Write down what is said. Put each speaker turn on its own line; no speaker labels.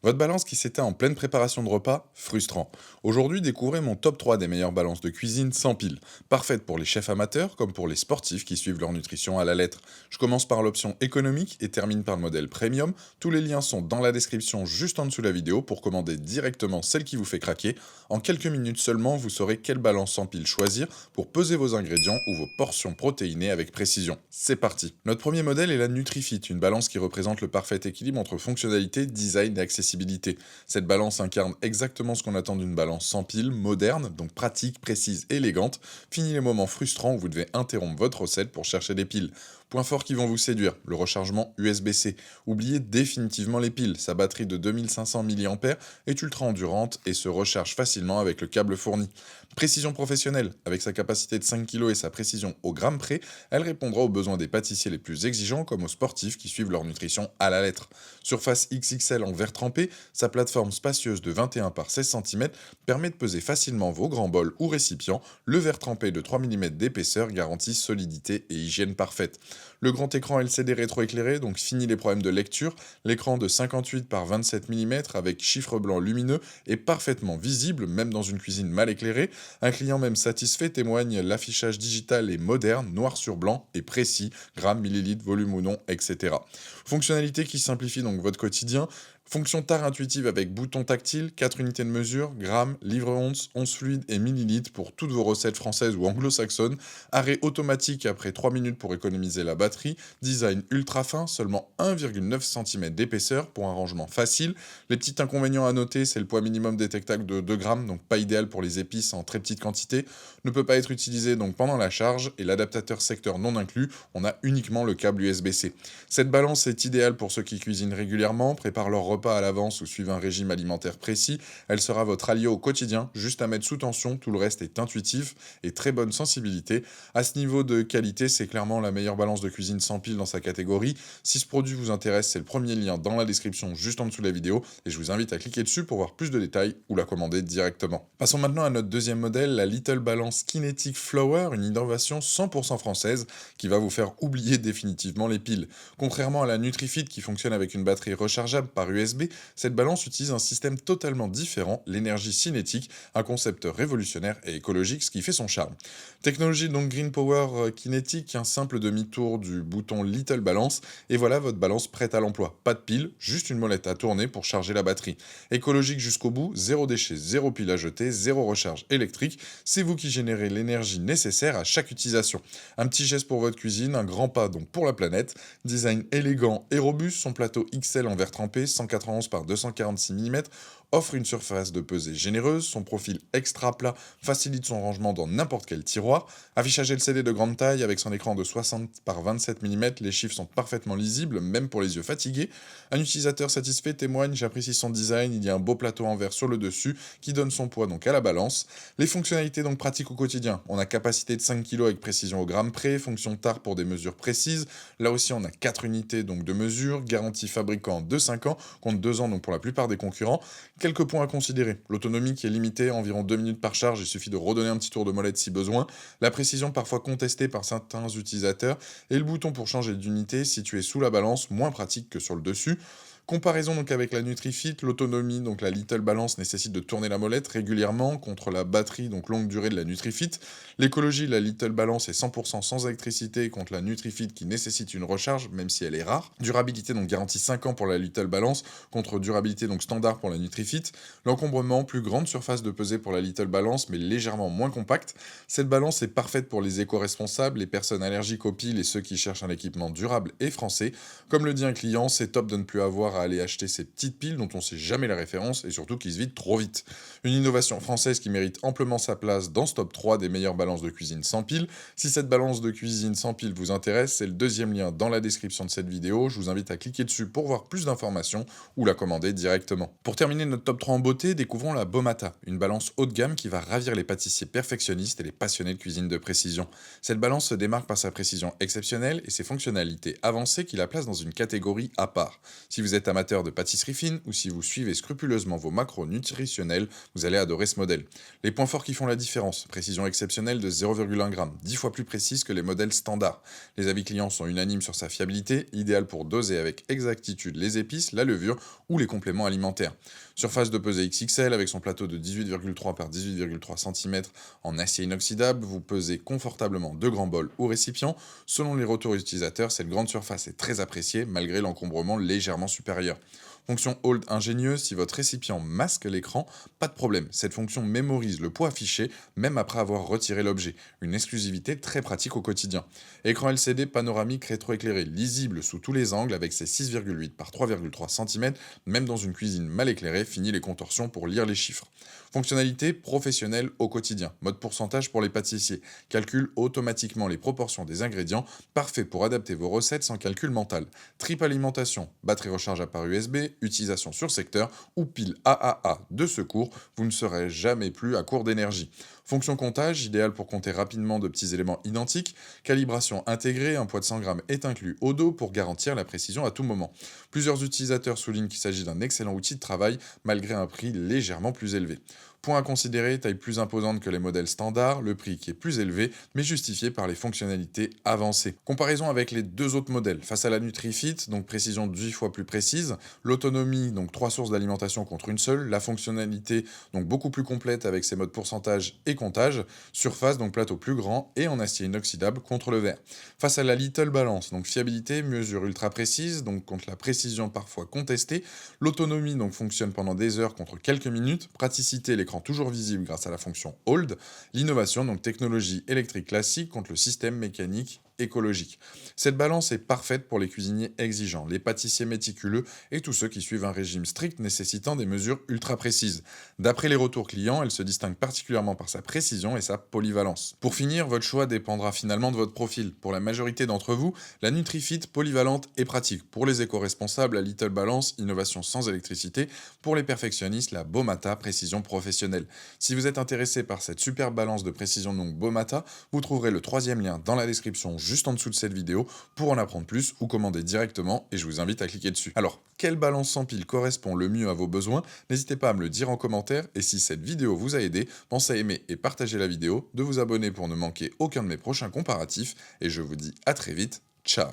Votre balance qui s'éteint en pleine préparation de repas, frustrant. Aujourd'hui, découvrez mon top 3 des meilleures balances de cuisine sans pile. Parfaite pour les chefs amateurs comme pour les sportifs qui suivent leur nutrition à la lettre. Je commence par l'option économique et termine par le modèle premium. Tous les liens sont dans la description juste en dessous de la vidéo pour commander directement celle qui vous fait craquer. En quelques minutes seulement, vous saurez quelle balance sans pile choisir pour peser vos ingrédients ou vos portions protéinées avec précision. C'est parti. Notre premier modèle est la NutriFit, une balance qui représente le parfait équilibre entre fonctionnalité, design et accessibilité. Cette balance incarne exactement ce qu'on attend d'une balance sans pile, moderne, donc pratique, précise, élégante. Fini les moments frustrants où vous devez interrompre votre recette pour chercher des piles. Points forts qui vont vous séduire, le rechargement USB-C. Oubliez définitivement les piles, sa batterie de 2500 mAh est ultra endurante et se recharge facilement avec le câble fourni. Précision professionnelle, avec sa capacité de 5 kg et sa précision au gramme près, elle répondra aux besoins des pâtissiers les plus exigeants comme aux sportifs qui suivent leur nutrition à la lettre. Surface XXL en verre trempé, sa plateforme spacieuse de 21 par 16 cm permet de peser facilement vos grands bols ou récipients. Le verre trempé de 3 mm d'épaisseur garantit solidité et hygiène parfaite. Le grand écran LCD rétroéclairé, donc fini les problèmes de lecture. L'écran de 58 par 27 mm avec chiffre blanc lumineux est parfaitement visible même dans une cuisine mal éclairée. Un client même satisfait témoigne l'affichage digital est moderne, noir sur blanc et précis, grammes, millilitres, volume ou non, etc. Fonctionnalité qui simplifie donc votre quotidien. Fonction tare intuitive avec bouton tactile, 4 unités de mesure, grammes, livre-once, once fluide et millilitres pour toutes vos recettes françaises ou anglo-saxonnes. Arrêt automatique après 3 minutes pour économiser la batterie. Design ultra fin, seulement 1,9 cm d'épaisseur pour un rangement facile. Les petits inconvénients à noter, c'est le poids minimum détectable de 2 grammes, donc pas idéal pour les épices en très petite quantité. Ne peut pas être utilisé donc pendant la charge et l'adaptateur secteur non inclus, on a uniquement le câble USB-C. Cette balance est idéale pour ceux qui cuisinent régulièrement, préparent leur repas à l'avance ou suivent un régime alimentaire précis. Elle sera votre allié au quotidien, juste à mettre sous tension, tout le reste est intuitif et très bonne sensibilité. À ce niveau de qualité, c'est clairement la meilleure balance de cuisine sans pile dans sa catégorie. Si ce produit vous intéresse, c'est le premier lien dans la description juste en dessous de la vidéo et je vous invite à cliquer dessus pour voir plus de détails ou la commander directement. Passons maintenant à notre deuxième modèle, la Little Balance Kinetic Flower, une innovation 100% française qui va vous faire oublier définitivement les piles. Contrairement à la NutriFit qui fonctionne avec une batterie rechargeable par USB, cette balance utilise un système totalement différent, l'énergie cinétique, un concept révolutionnaire et écologique, ce qui fait son charme. Technologie donc Green Power Kinetic, un simple demi-tour du bouton Little Balance, et voilà votre balance prête à l'emploi. Pas de pile, juste une molette à tourner pour charger la batterie. Écologique jusqu'au bout, zéro déchet, zéro pile à jeter, zéro recharge électrique, c'est vous qui générez l'énergie nécessaire à chaque utilisation. Un petit geste pour votre cuisine, un grand pas donc pour la planète. Design élégant et robuste, son plateau XL en verre trempé, 191 par 246 mm, offre une surface de pesée généreuse, son profil extra plat facilite son rangement dans n'importe quel tiroir. Affichage LCD de grande taille avec son écran de 60 par 27 mm, les chiffres sont parfaitement lisibles, même pour les yeux fatigués. Un utilisateur satisfait témoigne, j'apprécie son design, il y a un beau plateau en verre sur le dessus qui donne son poids donc à la balance. Les fonctionnalités donc pratiques au quotidien, on a capacité de 5 kg avec précision au gramme près, fonction tare pour des mesures précises. Là aussi on a 4 unités donc de mesure, garantie fabricant de 5 ans, compte 2 ans donc pour la plupart des concurrents. Quelques points à considérer, l'autonomie qui est limitée, environ 2 minutes par charge, il suffit de redonner un petit tour de molette si besoin, la précision parfois contestée par certains utilisateurs, et le bouton pour changer d'unité situé sous la balance, moins pratique que sur le dessus. Comparaison donc avec la NutriFit, l'autonomie, donc la Little Balance nécessite de tourner la molette régulièrement contre la batterie donc longue durée de la NutriFit. L'écologie, la Little Balance est 100% sans électricité contre la NutriFit qui nécessite une recharge même si elle est rare. Durabilité donc garantie 5 ans pour la Little Balance contre durabilité donc standard pour la NutriFit. L'encombrement, plus grande surface de pesée pour la Little Balance mais légèrement moins compacte. Cette balance est parfaite pour les éco-responsables, les personnes allergiques aux piles et ceux qui cherchent un équipement durable et français. Comme le dit un client, c'est top de ne plus avoir à aller acheter ces petites piles dont on sait jamais la référence et surtout qui se vident trop vite. Une innovation française qui mérite amplement sa place dans ce top 3 des meilleures balances de cuisine sans pile. Si cette balance de cuisine sans pile vous intéresse, c'est le deuxième lien dans la description de cette vidéo. Je vous invite à cliquer dessus pour voir plus d'informations ou la commander directement. Pour terminer notre top 3 en beauté, découvrons la Bomata, une balance haut de gamme qui va ravir les pâtissiers perfectionnistes et les passionnés de cuisine de précision. Cette balance se démarque par sa précision exceptionnelle et ses fonctionnalités avancées qui la placent dans une catégorie à part. Si vous êtes êtes amateur de pâtisserie fine ou si vous suivez scrupuleusement vos macros nutritionnels, vous allez adorer ce modèle. Les points forts qui font la différence: précision exceptionnelle de 0,1 g, 10 fois plus précise que les modèles standards. Les avis clients sont unanimes sur sa fiabilité, idéale pour doser avec exactitude les épices, la levure ou les compléments alimentaires. Surface de pesée XXL avec son plateau de 18,3 par 18,3 cm en acier inoxydable, vous pesez confortablement 2 grands bols ou récipients. Selon les retours utilisateurs, cette grande surface est très appréciée malgré l'encombrement légèrement supérieur. Fonction Hold ingénieuse: si votre récipient masque l'écran, pas de problème, cette fonction mémorise le poids affiché même après avoir retiré l'objet, une exclusivité très pratique au quotidien. Écran LCD panoramique rétroéclairé, lisible sous tous les angles avec ses 6,8 par 3,3 cm, même dans une cuisine mal éclairée, fini les contorsions pour lire les chiffres. Fonctionnalité professionnelle au quotidien, mode pourcentage pour les pâtissiers, calcule automatiquement les proportions des ingrédients, parfait pour adapter vos recettes sans calcul mental. Triple alimentation, batterie rechargeable par USB, utilisation sur secteur ou pile AAA de secours, vous ne serez jamais plus à court d'énergie. Fonction comptage, idéale pour compter rapidement de petits éléments identiques. Calibration intégrée, un poids de 100 g est inclus au dos pour garantir la précision à tout moment. Plusieurs utilisateurs soulignent qu'il s'agit d'un excellent outil de travail malgré un prix légèrement plus élevé. Point à considérer: taille plus imposante que les modèles standards, le prix qui est plus élevé, mais justifié par les fonctionnalités avancées. Comparaison avec les deux autres modèles. Face à la NutriFit, donc précision 10 fois plus précise, l'autonomie, donc 3 sources d'alimentation contre une seule, la fonctionnalité, donc beaucoup plus complète avec ses modes pourcentage et comptage, surface, donc plateau plus grand et en acier inoxydable contre le verre. Face à la Little Balance, donc fiabilité, mesure ultra précise, donc contre la précision parfois contestée, l'autonomie donc fonctionne pendant des heures contre quelques minutes, praticité, l'écran toujours visible grâce à la fonction Hold, l'innovation, donc technologie électrique classique contre le système mécanique écologique. Cette balance est parfaite pour les cuisiniers exigeants, les pâtissiers méticuleux et tous ceux qui suivent un régime strict nécessitant des mesures ultra précises. D'après les retours clients, elle se distingue particulièrement par sa précision et sa polyvalence. Pour finir, votre choix dépendra finalement de votre profil. Pour la majorité d'entre vous, la NutriFit polyvalente est pratique. Pour les éco-responsables, la Little Balance, innovation sans électricité. Pour les perfectionnistes, la Bomata, précision professionnelle. Si vous êtes intéressé par cette super balance de précision donc Bomata, vous trouverez le troisième lien dans la description juste en dessous de cette vidéo pour en apprendre plus ou commander directement, et je vous invite à cliquer dessus. Alors, quelle balance sans pile correspond le mieux à vos besoins? N'hésitez pas à me le dire en commentaire, et si cette vidéo vous a aidé, pensez à aimer et partager la vidéo, de vous abonner pour ne manquer aucun de mes prochains comparatifs, et je vous dis à très vite, ciao!